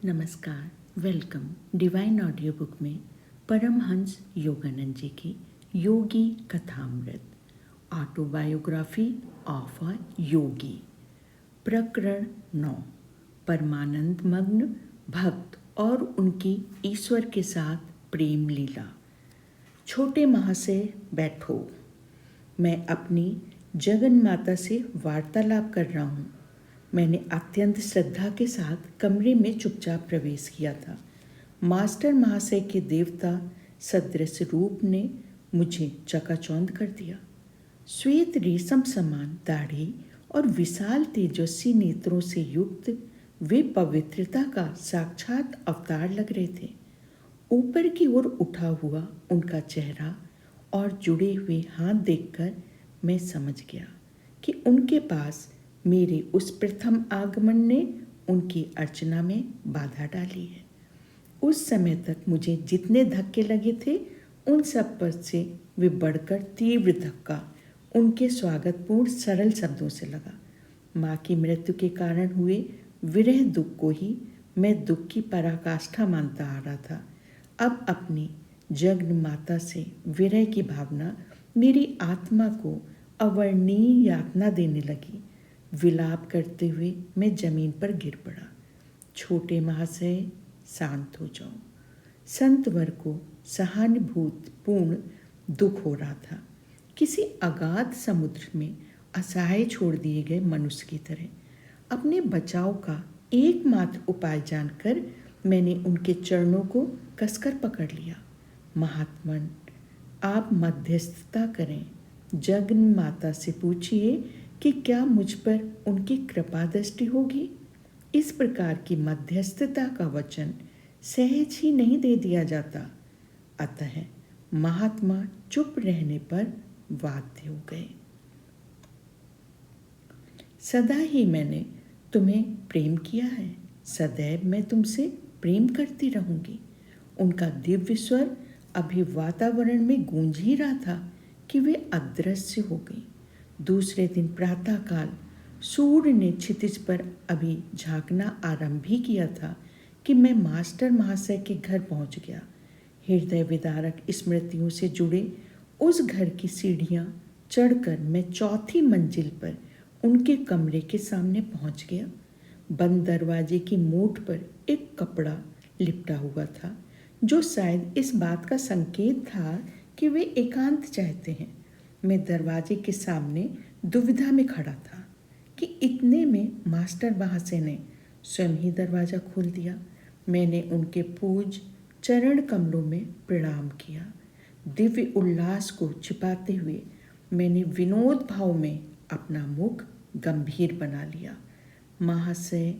नमस्कार, welcome divine audio book में परमहंस योगानंद जी की योगी कथामृत ऑटोबायोग्राफी ऑफ अ योगी। प्रकरण 9 परमानंद मग्न भक्त और उनकी ईश्वर के साथ प्रेम लीला। छोटे महाशय बैठो। मैं अपनी जगन माता से वार्तालाप कर रहा हूँ। मैंने अत्यंत श्रद्धा के साथ कमरे में चुपचाप प्रवेश किया था। मास्टर महाशय के देवता सदृश रूप ने मुझे चकाचौंध कर दिया। श्वेत रेशम समान दाढ़ी और विशाल तेजस्वी नेत्रों से युक्त वे पवित्रता का साक्षात अवतार लग रहे थे। ऊपर की ओर उठा हुआ उनका चेहरा और जुड़े हुए हाथ देखकर मैं समझ गया कि उनके पास मेरे उस प्रथम आगमन ने उनकी अर्चना में बाधा डाली है। उस समय तक मुझे जितने धक्के लगे थे उन सब पर से वे बढ़कर तीव्र धक्का उनके स्वागतपूर्ण सरल शब्दों से लगा। माँ की मृत्यु के कारण हुए विरह दुख को ही मैं दुख की पराकाष्ठा मानता आ रहा था। अब अपनी जगन माता से विरह की भावना मेरी आत्मा को अवर्णनीय यातना देने लगी। विलाप करते हुए मैं जमीन पर गिर पड़ा। छोटे महाशय, शांत हो जाओ। संतवर को सहानुभूतिपूर्ण दुख हो रहा था, किसी अगाध समुद्र में असहाय छोड़ दिए गए मनुष्य की तरह। अपने बचाव का एकमात्र उपाय जानकर मैंने उनके चरणों को कसकर पकड़ लिया। महात्मन, आप मध्यस्थता करें। जगन माता से पूछिए कि क्या मुझ पर उनकी कृपा दृष्टि होगी। इस प्रकार की मध्यस्थता का वचन सहज ही नहीं दे दिया जाता। अतः महात्मा चुप रहने पर बाध्य हो गए। सदा ही मैंने तुम्हें प्रेम किया है, सदैव मैं तुमसे प्रेम करती रहूंगी। उनका दिव्य स्वर अभी वातावरण में गूंज ही रहा था कि वे अदृश्य हो गई। दूसरे दिन प्रातःकाल सूर्य ने क्षितिज पर अभी झांकना आरंभ ही किया था कि मैं मास्टर महाशय के घर पहुंच गया। हृदय विदारक स्मृतियों से जुड़े उस घर की सीढ़ियां चढ़कर मैं चौथी मंजिल पर उनके कमरे के सामने पहुंच गया। बंद दरवाजे की मोट पर एक कपड़ा लिपटा हुआ था, जो शायद इस बात का संकेत था कि वे एकांत चाहते हैं। मैं दरवाजे के सामने दुविधा में खड़ा था कि इतने में मास्टर महाशय ने स्वयं ही दरवाज़ा खोल दिया। मैंने उनके पूज चरण कमलों में प्रणाम किया। दिव्य उल्लास को छिपाते हुए मैंने विनोद भाव में अपना मुख गंभीर बना लिया। महाशय,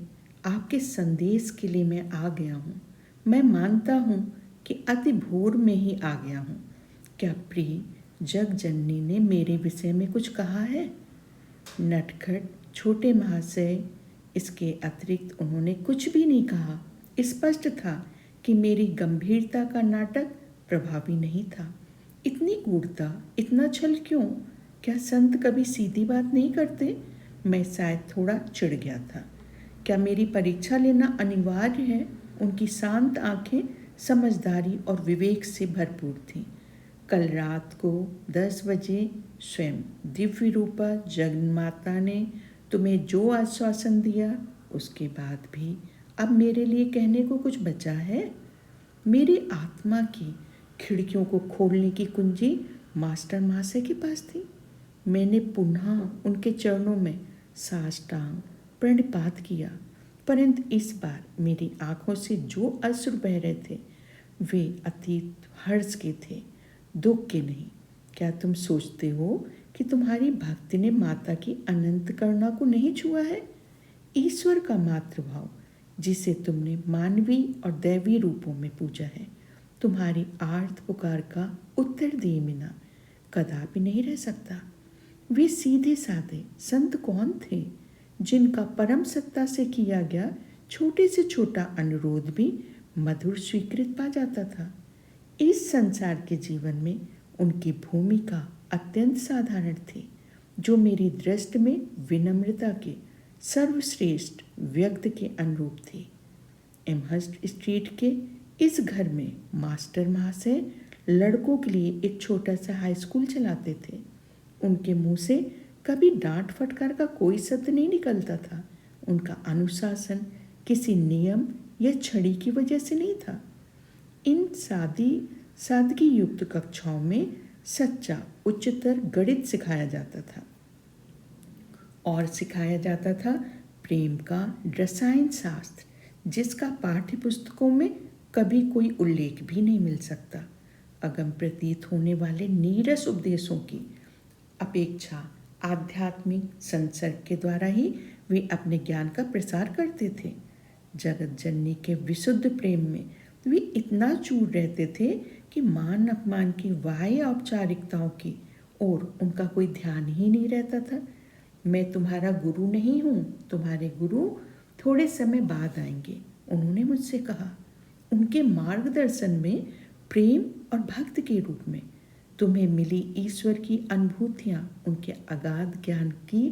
आपके संदेश के लिए मैं आ गया हूँ। मैं मानता हूँ कि अति भोर में ही आ गया हूँ। क्या प्रिय जगजननी ने मेरे विषय में कुछ कहा है? नटखट छोटे महाशय, इसके अतिरिक्त उन्होंने कुछ भी नहीं कहा। स्पष्ट था कि मेरी गंभीरता का नाटक प्रभावी नहीं था। इतनी गूढ़ता, इतना छल क्यों? क्या संत कभी सीधी बात नहीं करते? मैं शायद थोड़ा चिढ़ गया था। क्या मेरी परीक्षा लेना अनिवार्य है? उनकी शांत आंखें समझदारी और विवेक से भरपूर थीं। कल रात को 10 बजे स्वयं दिव्य रूपा जगन माता ने तुम्हें जो आश्वासन दिया, उसके बाद भी अब मेरे लिए कहने को कुछ बचा है? मेरी आत्मा की खिड़कियों को खोलने की कुंजी मास्टर महाशय के पास थी। मैंने पुनः उनके चरणों में साष्टांग प्रणिपात किया, परंतु इस बार मेरी आंखों से जो अश्रु बह रहे थे वे अतीत हर्ष के थे, दुख के नहीं। क्या तुम सोचते हो कि तुम्हारी भक्ति ने माता की अनंत करुणा को नहीं छुआ है? ईश्वर का मातृभाव, जिसे तुमने मानवीय और दैवीय रूपों में पूजा है, तुम्हारी आर्त पुकार का उत्तर दिए बिना कदापि नहीं रह सकता। वे सीधे साधे संत कौन थे जिनका परम सत्ता से किया गया छोटे से छोटा अनुरोध भी मधुर स्वीकृत पा जाता था? इस संसार के जीवन में उनकी भूमिका अत्यंत साधारण थी, जो मेरी दृष्टि में विनम्रता के सर्वश्रेष्ठ व्यक्ति के अनुरूप थी। एमहर्स्ट स्ट्रीट के इस घर में मास्टर महाशय लड़कों के लिए एक छोटा सा हाई स्कूल चलाते थे। उनके मुंह से कभी डांट फटकार का कोई शब्द नहीं निकलता था। उनका अनुशासन किसी नियम या छड़ी की वजह से नहीं था। इन सादगी युक्त कक्षाओं में सच्चा उच्चतर गणित सिखाया जाता था और सिखाया जाता था प्रेम का रसायन शास्त्र, जिसका पाठ्य पुस्तकों में कभी कोई उल्लेख भी नहीं मिल सकता। अगम प्रतीत होने वाले नीरस उपदेशों की अपेक्षा आध्यात्मिक संसर्ग के द्वारा ही वे अपने ज्ञान का प्रसार करते थे। जगत जननी के विशुद्ध प्रेम में वे इतना चूर रहते थे कि मान अपमान की बाह्य औपचारिकताओं की ओर उनका कोई ध्यान ही नहीं रहता था। मैं तुम्हारा गुरु नहीं हूँ, तुम्हारे गुरु थोड़े समय बाद आएंगे, उन्होंने मुझसे कहा। उनके मार्गदर्शन में प्रेम और भक्त के रूप में तुम्हें मिली ईश्वर की अनुभूतियाँ उनके अगाध ज्ञान की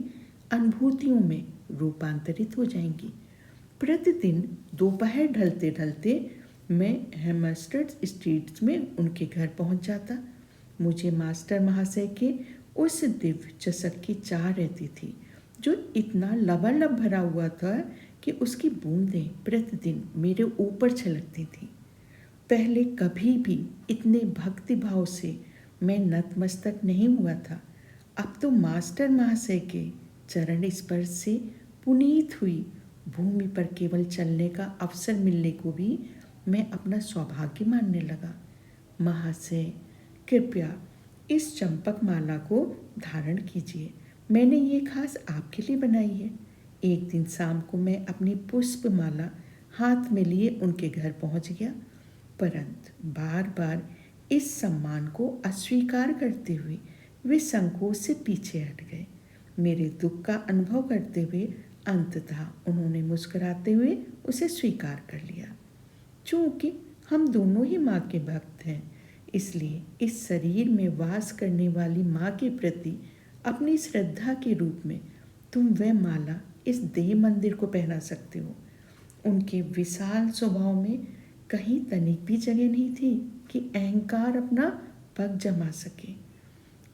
अनुभूतियों में रूपांतरित हो जाएंगी। प्रतिदिन दोपहर ढलते ढलते मैं हेमस्टर्ड स्ट्रीट में उनके घर पहुंच जाता। मुझे मास्टर महाशय के उस दिव्य चषक की चाह रहती थी, जो इतना लबालब भरा हुआ था कि उसकी बूंदें प्रतिदिन मेरे ऊपर छलकती थीं। पहले कभी भी इतने भक्तिभाव से मैं नतमस्तक नहीं हुआ था। अब तो मास्टर महाशय के चरण स्पर्श से पुनीत हुई भूमि पर केवल चलने का अवसर मिलने को भी मैं अपना सौभाग्य मानने लगा। महाशय, कृपया इस चंपक माला को धारण कीजिए, मैंने ये खास आपके लिए बनाई है। एक दिन शाम को मैं अपनी पुष्प माला हाथ में लिए उनके घर पहुंच गया, परंतु बार बार इस सम्मान को अस्वीकार करते हुए वे संकोच से पीछे हट गए। मेरे दुख का अनुभव करते हुए अंततः उन्होंने मुस्कुराते हुए उसे स्वीकार कर लिया। चूँकि हम दोनों ही माँ के भक्त हैं, इसलिए इस शरीर में वास करने वाली माँ के प्रति अपनी श्रद्धा के रूप में तुम वह माला इस देह मंदिर को पहना सकते हो। उनके विशाल स्वभाव में कहीं तनिक भी जगह नहीं थी कि अहंकार अपना पग जमा सके।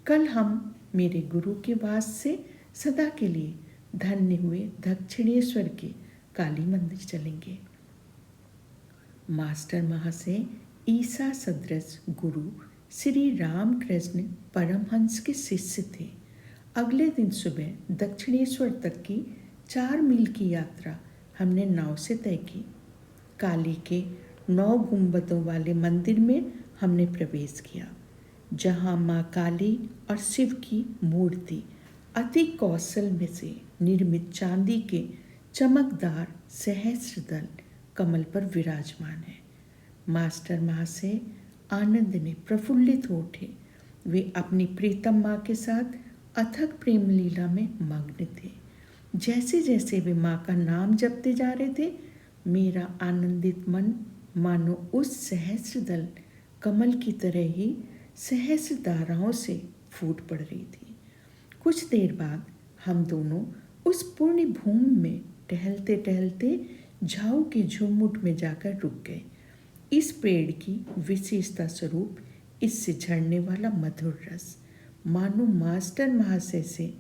कल हम मेरे गुरु के वास से सदा के लिए धन्य हुए दक्षिणेश्वर के काली मंदिर चलेंगे। मास्टर महाशय ईसा सदृश गुरु श्री रामकृष्ण परमहंस के शिष्य थे। अगले दिन सुबह दक्षिणेश्वर तक की 4 मील की यात्रा हमने नाव से तय की। काली के 9 गुंबदों वाले मंदिर में हमने प्रवेश किया, जहाँ माँ काली और शिव की मूर्ति अति कौशल में से निर्मित चांदी के चमकदार सहस्रदल कमल पर विराजमान है। मास्टर महाशय आनंद में प्रफुल्लित हो उठे। वे अपनी प्रीतम माँ के साथ अथक प्रेम लीला में मग्न थे। जैसे जैसे वे माँ का नाम जपते जा रहे थे, मेरा आनंदित मन मानो उस सहस्रदल कमल की तरह ही सहस्र धाराओं से फूट पड़ रही थी। कुछ देर बाद हम दोनों उस पुण्य भूमि में टहलते टहलते झाऊ के झुरमुट में जाकर रुक गए। इस पेड़ की विशेषता स्वरूप इससे झड़ने वाला मधुर रस मानो मास्टर महाशय से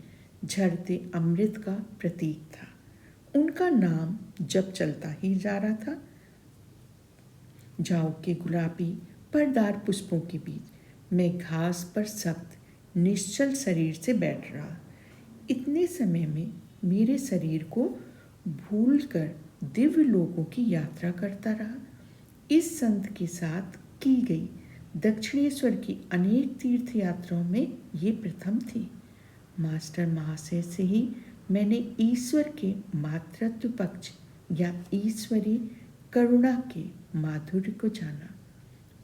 झरते अमृत का प्रतीक था। उनका नाम जब चलता ही जा रहा था। झाऊ के गुलाबी परदार पुष्पों के बीच मैं घास पर सख्त निश्चल शरीर से बैठ रहा। इतने समय में मेरे शरीर को भूलकर दिव्य लोकों की यात्रा करता रहा। इस संत के साथ की गई दक्षिणेश्वर की अनेक तीर्थ यात्राओं में ये प्रथम थी। मास्टर महाशय से ही मैंने ईश्वर के मातृत्व पक्ष या ईश्वरी करुणा के माधुर्य को जाना।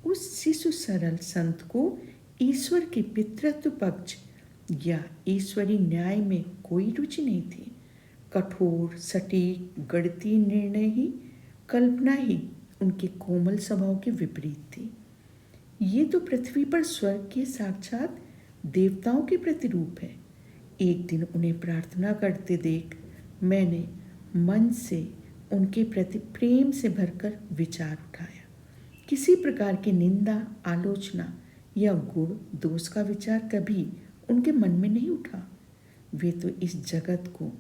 उस शिशु सरल संत को ईश्वर के पितृत्व पक्ष या ईश्वरी न्याय में कोई रुचि नहीं थी। कठोर सटीक गणितीय निर्णय ही कल्पना ही उनके कोमल स्वभाव के विपरीत थी। ये तो पृथ्वी पर स्वर्ग के साक्षात देवताओं के प्रतिरूप है। एक दिन उन्हें प्रार्थना करते देख मैंने मन से उनके प्रति प्रेम से भरकर विचार उठाया। किसी प्रकार की निंदा, आलोचना या गुण दोष का विचार कभी उनके मन में नहीं उठा। वे तो इस जगत को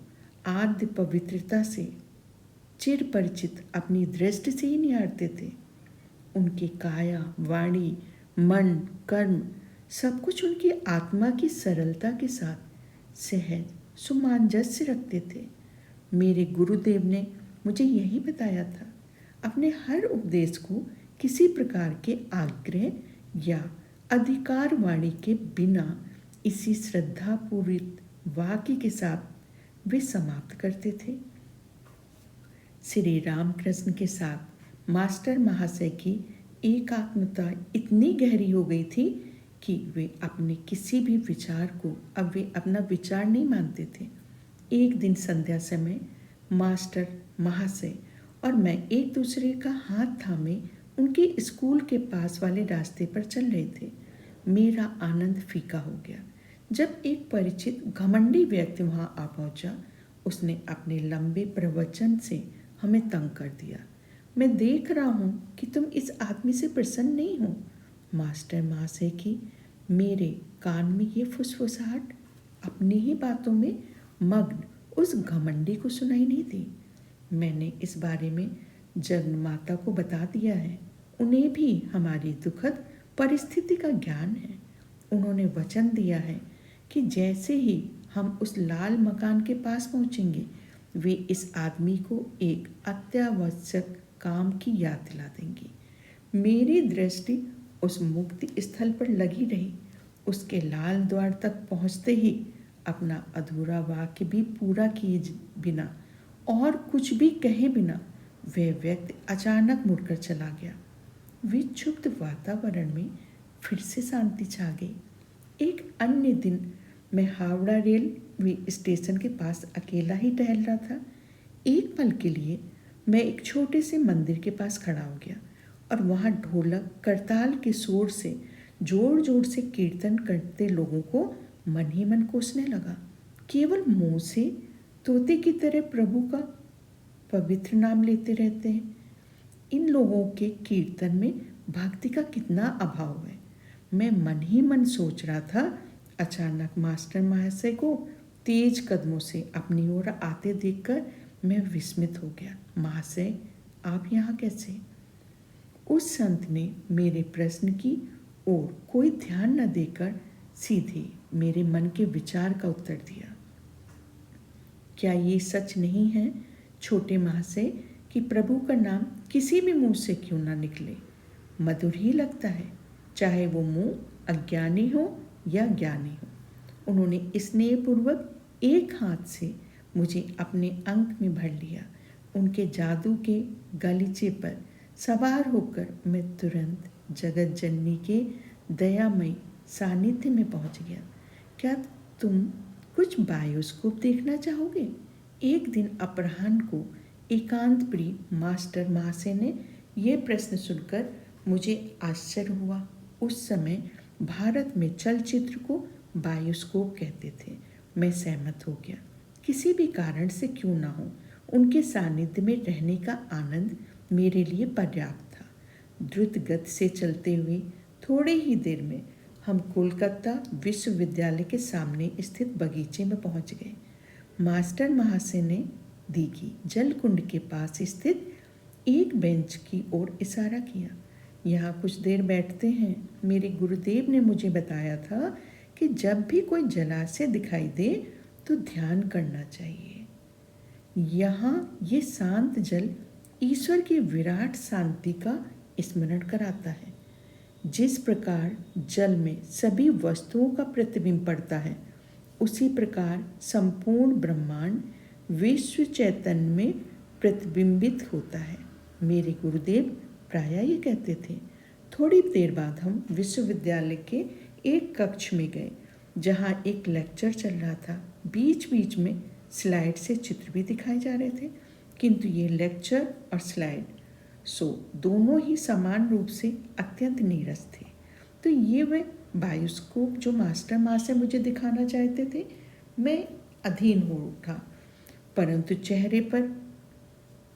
आद्य पवित्रता से चिर परिचित अपनी दृष्टि से ही निहारते थे। उनके काया, वाणी, मन, कर्म सब कुछ उनकी आत्मा की सरलता के साथ सहज सुमंजस्य रखते थे। मेरे गुरुदेव ने मुझे यही बताया था। अपने हर उपदेश को किसी प्रकार के आग्रह या अधिकार वाणी के बिना इसी श्रद्धापूर्वक वाक्य के साथ वे समाप्त करते थे। श्री रामकृष्ण के साथ मास्टर महाशय की एकात्मता इतनी गहरी हो गई थी कि वे अपने किसी भी विचार को अब वे अपना विचार नहीं मानते थे। एक दिन संध्या समय मास्टर महाशय और मैं एक दूसरे का हाथ थामे उनके स्कूल के पास वाले रास्ते पर चल रहे थे। मेरा आनंद फीका हो गया जब एक परिचित घमंडी व्यक्ति वहां आ पहुंचा। उसने अपने लंबे प्रवचन से हमें तंग कर दिया। मैं देख रहा हूं कि तुम इस आदमी से प्रसन्न नहीं हो। मास्टर महाशय की मेरे कान में ये फुसफुसाहट अपनी ही बातों में मग्न उस घमंडी को सुनाई नहीं दी। मैंने इस बारे में जगन्माता को बता दिया है। उन्हें भी हमारी दुखद परिस्थिति का ज्ञान है। उन्होंने वचन दिया है कि जैसे ही हम उस लाल मकान के पास पहुंचेंगे वे इस आदमी को एक अत्यावश्यक काम की याद दिला देंगी। मेरी दृष्टि उस मुक्ति स्थल पर लगी रही। उसके लाल द्वार तक पहुंचते ही अपना अधूरा वाक्य भी पूरा किए बिना और कुछ भी कहे बिना वह व्यक्ति अचानक मुड़कर चला गया। विक्षुब्ध वातावरण में फिर से शांति छा गई। एक अन्य दिन मैं हावड़ा रेलवे स्टेशन के पास अकेला ही टहल रहा था। एक पल के लिए मैं एक छोटे से मंदिर के पास खड़ा हो गया और वहाँ ढोलक करताल के शोर से जोर जोर से कीर्तन करते लोगों को मन ही मन कोसने लगा। केवल मुंह से तोते की तरह प्रभु का पवित्र नाम लेते रहते हैं। इन लोगों के कीर्तन में भक्ति का कितना अभाव है। मैं मन ही मन सोच रहा था। अचानक मास्टर महाशय को तेज कदमों से अपनी ओर आते देखकर मैं विस्मित हो गया। महाशय, आप यहाँ कैसे? उस संत ने मेरे प्रश्न की ओर कोई ध्यान न देकर सीधे मेरे मन के विचार का उत्तर दिया। क्या ये सच नहीं है छोटे महाशय कि प्रभु का नाम किसी भी मुंह से क्यों ना निकले मधुर ही लगता है, चाहे वो मुंह अज्ञानी हो या ज्ञानी हो। उन्होंने स्नेहपूर्वक एक हाथ से मुझे अपने अंक में भर लिया। उनके जादू के गलीचे पर सवार होकर मैं तुरंत जगत जननी के दयामय सानिध्य में पहुंच गया। क्या तुम कुछ बायोस्कोप देखना चाहोगे? एक दिन अपराह्न को एकांत प्रिय मास्टर महाशय ने यह प्रश्न सुनकर मुझे आश्चर्य हुआ। उस समय भारत में चलचित्र को बायोस्कोप कहते थे। मैं सहमत हो गया। किसी भी कारण से क्यों ना हो, उनके सानिध्य में रहने का आनंद मेरे लिए पर्याप्त था। द्रुत गति से चलते हुए थोड़े ही देर में हम कोलकाता विश्वविद्यालय के सामने स्थित बगीचे में पहुंच गए। मास्टर महाशय ने दीघी जलकुंड के पास स्थित एक बेंच की ओर इशारा किया। यहाँ कुछ देर बैठते हैं। मेरे गुरुदेव ने मुझे बताया था कि जब भी कोई जलाशय दिखाई दे तो ध्यान करना चाहिए। यहाँ ये शांत जल ईश्वर की विराट शांति का स्मरण कराता है। जिस प्रकार जल में सभी वस्तुओं का प्रतिबिंब पड़ता है, उसी प्रकार संपूर्ण ब्रह्मांड विश्व चैतन्य में प्रतिबिंबित होता है। मेरे गुरुदेव प्रायः ये कहते थे। थोड़ी देर बाद हम विश्वविद्यालय के एक कक्ष में गए जहाँ एक लेक्चर चल रहा था। बीच बीच में स्लाइड से चित्र भी दिखाए जा रहे थे, किंतु ये लेक्चर और स्लाइड दोनों ही समान रूप से अत्यंत नीरस थे। तो ये वे बायोस्कोप जो मास्टर महाशय मुझे दिखाना चाहते थे, मैं अधीन हो उठा, परंतु चेहरे पर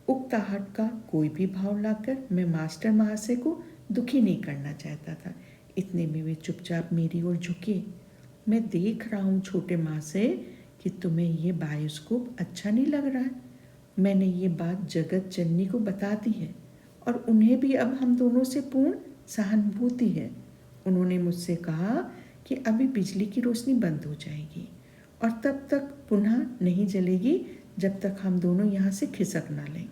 उकताहट का कोई भी भाव लाकर मैं मास्टर महाशय को दुखी नहीं करना चाहता था। इतने में वे चुपचाप मेरी ओर झुके। मैं देख रहा हूँ छोटे महाशय कि तुम्हें ये बायोस्कोप अच्छा नहीं लग रहा है। मैंने ये बात जगत जननी को बता दी है और उन्हें भी अब हम दोनों से पूर्ण सहानुभूति है। उन्होंने मुझसे कहा कि अभी बिजली की रोशनी बंद हो जाएगी और तब तक पुनः नहीं जलेगी जब तक हम दोनों यहाँ से खिसक ना लें।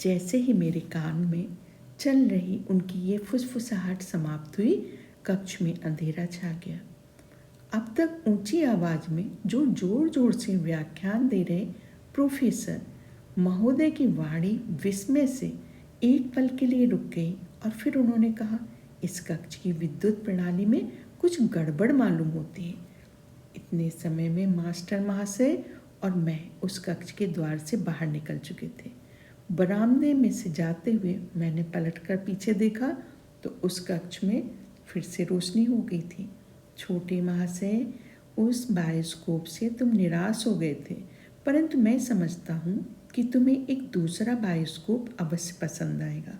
जैसे ही मेरे कान में चल रही उनकी ये फुसफुसाहट समाप्त हुई, कक्ष में अंधेरा छा गया। अब तक ऊंची आवाज में जो जोर जोर से व्याख्यान दे रहे प्रोफेसर महोदय की वाणी विस्मय से एक पल के लिए रुक गई और फिर उन्होंने कहा, इस कक्ष की विद्युत प्रणाली में कुछ गड़बड़ मालूम होती है। इतने समय में मास्टर महाशय और मैं उस कक्ष के द्वार से बाहर निकल चुके थे। बरामदे में से जाते हुए मैंने पलटकर पीछे देखा तो उस कक्ष में फिर से रोशनी हो गई थी। छोटे महाशय, उस बायोस्कोप से तुम निराश हो गए थे, परंतु मैं समझता हूँ कि तुम्हें एक दूसरा बायोस्कोप अवश्य पसंद आएगा।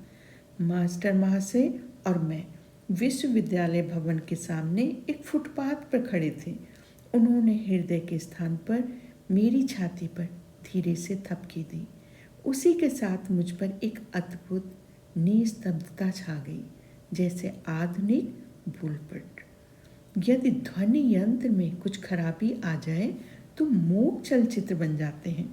मास्टर महाशय और मैं विश्वविद्यालय भवन के सामने एक फुटपाथ पर खड़े थे। उन्होंने हृदय के स्थान पर मेरी छाती पर धीरे से थपकी दी। उसी के साथ मुझ पर एक अद्भुत निस्तब्धता छा गई, जैसे आधुनिक बुलपट। यदि ध्वनि यंत्र में कुछ खराबी आ जाए तो मूक चलचित्र बन जाते हैं।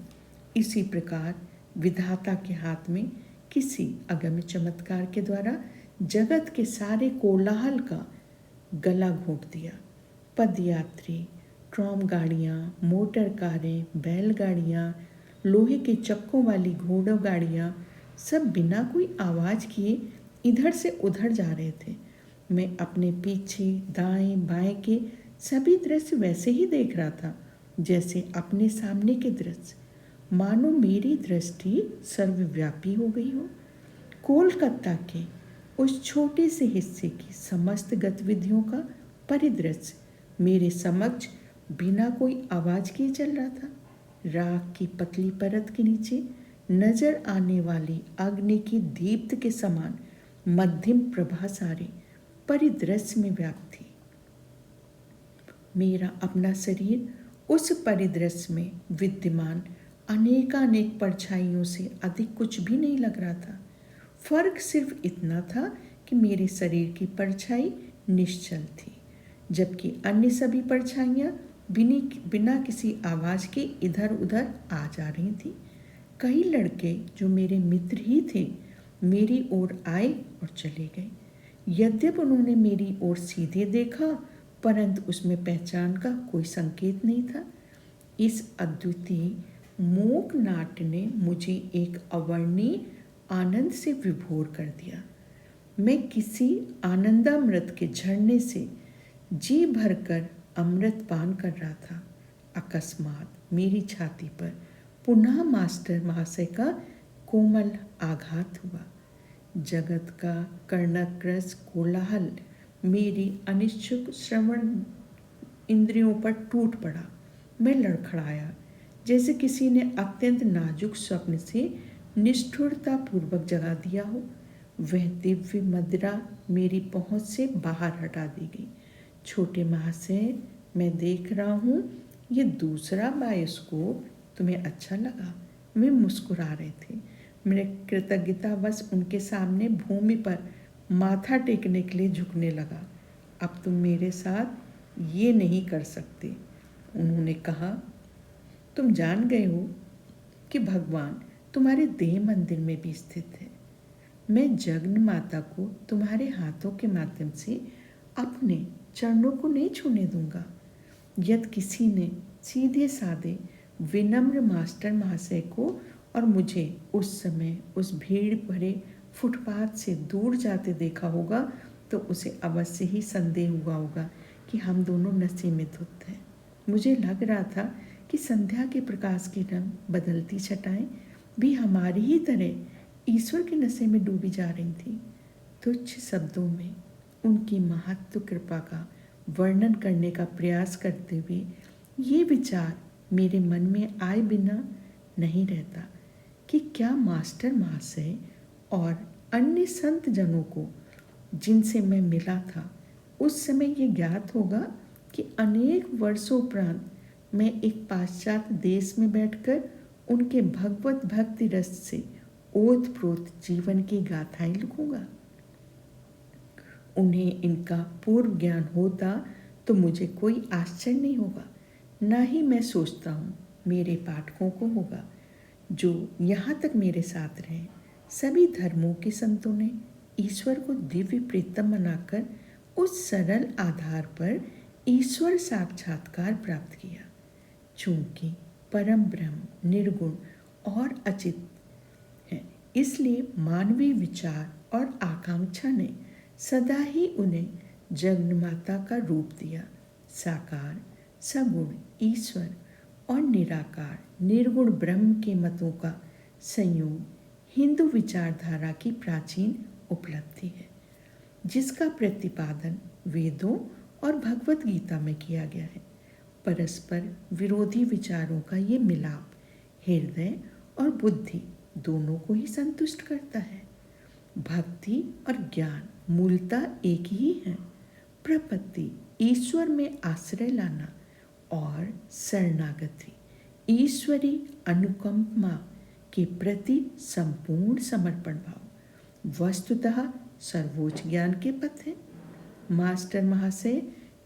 इसी प्रकार विधाता के हाथ में किसी अगम्य चमत्कार के द्वारा जगत के सारे कोलाहल का गला घोंट दिया। पदयात्री, ट्राम गाड़ियाँ, मोटर कारें, बैलगाड़ियाँ, लोहे के चक्कों वाली घोड़ों गाड़ियाँ सब बिना कोई आवाज़ किए इधर से उधर जा रहे थे। मैं अपने पीछे, दाएं, बाएं के सभी दृश्य वैसे ही देख रहा था जैसे अपने सामने के दृश्य। मानो मेरी दृष्टि सर्वव्यापी हो गई हो। कोलकाता के उस छोटे से हिस्से की समस्त गतिविधियों का परिदृश्य मेरे समक्ष बिना कोई आवाज़ किए चल रहा था। राख की पतली परत के नीचे नजर आने वाली अग्नि की दीप्त के समान मध्यम प्रभा सारे परिदृश्य में व्याप्त थी। मेरा अपना शरीर उस परिदृश्य में विद्यमान अनेकानेक परछाइयों से अधिक कुछ भी नहीं लग रहा था। फर्क सिर्फ इतना था कि मेरे शरीर की परछाई निश्चल थी, जबकि अन्य सभी परछाइयाँ बिना किसी आवाज़ के इधर उधर आ जा रही थी। कई लड़के जो मेरे मित्र ही थे मेरी ओर आए और चले गए। यद्यपि उन्होंने मेरी ओर सीधे देखा, परंतु उसमें पहचान का कोई संकेत नहीं था। इस अद्वितीय मूक नाट्य ने मुझे एक अवर्णनीय आनंद से विभोर कर दिया। मैं किसी आनंदामृत के झरने से जी भरकर अमृत पान कर रहा था। अकस्मात मेरी छाती पर पुनः मास्टर महाशय का कोमल आघात हुआ। जगत का कर्णग्रस्त कोलाहल मेरी अनिच्छुक श्रवण इंद्रियों पर टूट पड़ा। मैं लड़खड़ाया जैसे किसी ने अत्यंत नाजुक स्वप्न से निष्ठुरता पूर्वक जगा दिया हो। वह दिव्य मदिरा मेरी पहुंच से बाहर हटा दी गई। छोटे महाशय, मैं देख रहा हूँ ये दूसरा बायोस्कोप तुम्हें अच्छा लगा। वे मुस्कुरा रहे थे। मैं कृतज्ञतावश उनके सामने भूमि पर माथा टेकने के लिए झुकने लगा। अब तुम मेरे साथ ये नहीं कर सकते, उन्होंने कहा। तुम जान गए हो कि भगवान तुम्हारे देह मंदिर में भी स्थित है। मैं जगन माता को तुम्हारे हाथों के माध्यम से अपने चरणों को नहीं छूने दूंगा। यदि किसी ने सीधे साधे विनम्र मास्टर महाशय को और मुझे उस समय उस भीड़ भरे फुटपाथ से दूर जाते देखा होगा तो उसे अवश्य ही संदेह हुआ होगा कि हम दोनों नशे में धुत हैं। मुझे लग रहा था कि संध्या के प्रकाश की रंग बदलती छटाएं भी हमारी ही तरह ईश्वर के नशे में डूबी जा रही थी। तुच्छ शब्दों में उनकी महत्व कृपा का वर्णन करने का प्रयास करते हुए ये विचार मेरे मन में आए बिना नहीं रहता कि क्या मास्टर महाशय और अन्य संत जनों को जिनसे मैं मिला था उस समय ये ज्ञात होगा कि अनेक वर्षों उपरांत मैं एक पाश्चात्य देश में बैठकर उनके भगवत भक्ति रस से ओतप्रोत जीवन की गाथाएं लिखूंगा। उन्हें इनका पूर्व ज्ञान होता तो मुझे कोई आश्चर्य नहीं होगा, ना ही मैं सोचता हूँ मेरे पाठकों को होगा। जो यहाँ तक मेरे साथ रहे सभी धर्मों के संतों ने ईश्वर को दिव्य प्रीतम बनाकर उस सरल आधार पर ईश्वर साक्षात्कार प्राप्त किया। चूंकि परम ब्रह्म निर्गुण और अचित है, इसलिए मानवीय विचार और आकांक्षा ने सदा ही उन्हें जगन्माता का रूप दिया। साकार सगुण ईश्वर और निराकार निर्गुण ब्रह्म के मतों का संयोग हिंदू विचारधारा की प्राचीन उपलब्धि है, जिसका प्रतिपादन वेदों और भगवत गीता में किया गया है। परस्पर विरोधी विचारों का ये मिलाप हृदय और बुद्धि दोनों को ही संतुष्ट करता है। भक्ति और ज्ञान मूलतः एक ही है। प्रपत्ति ईश्वर में आश्रय लाना और शरणागति ईश्वरी अनुकंपा के प्रति संपूर्ण समर्पण भाव वस्तुतः सर्वोच्च ज्ञान के पथ है। मास्टर महाशय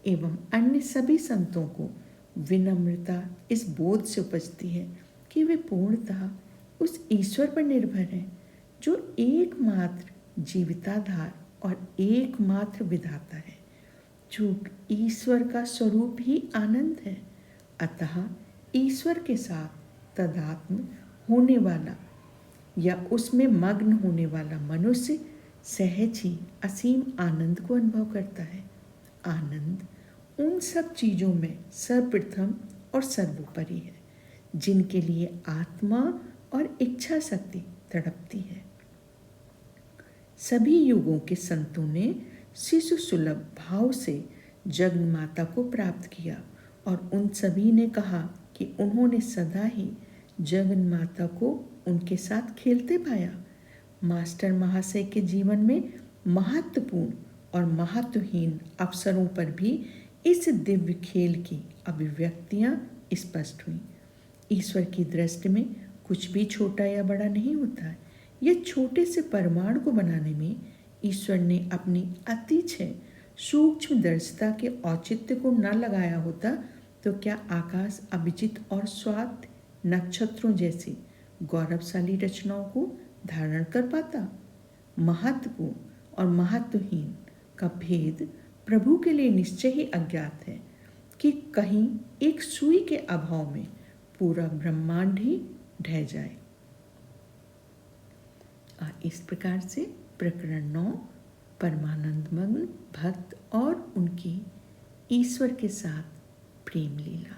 एवं अन्य सभी संतों को विनम्रता इस बोध से उपजती है कि वे पूर्णतः उस ईश्वर पर निर्भर हैं जो एकमात्र जीविताधार और एकमात्र विधाता है। चूंकि ईश्वर का स्वरूप ही आनंद है, अतः ईश्वर के साथ तादात्म्य होने वाला या उसमें मग्न होने वाला मनुष्य सहज ही असीम आनंद को अनुभव करता है। आनंद उन सब चीज़ों में सर्वप्रथम और सर्वोपरि है जिनके लिए आत्मा और इच्छा शक्ति तड़पती है। सभी युगों के संतों ने शिशु सुलभ भाव से जगन्माता को प्राप्त किया और उन सभी ने कहा कि उन्होंने सदा ही जगन्माता को उनके साथ खेलते पाया। मास्टर महाशय के जीवन में महत्वपूर्ण और महत्वहीन अवसरों पर भी इस दिव्य खेल की अभिव्यक्तियां स्पष्ट हुई। ईश्वर की दृष्टि में कुछ भी छोटा या बड़ा नहीं होता है। यह छोटे से परमाणु को बनाने में ईश्वर ने अपनी अतिशय सूक्ष्म दर्शिता के औचित्य को न लगाया होता तो क्या आकाश अभिजित और स्वाद नक्षत्रों जैसी गौरवशाली रचनाओं को धारण कर पाता। महत्वपूर्ण और महत्वहीन का भेद प्रभु के लिए निश्चय ही अज्ञात है कि कहीं एक सुई के अभाव में पूरा ब्रह्मांड ही ढह जाए। इस प्रकार से प्रकरण 9 परमानंद मग्न भक्त और उनकी ईश्वर के साथ प्रेम लीला।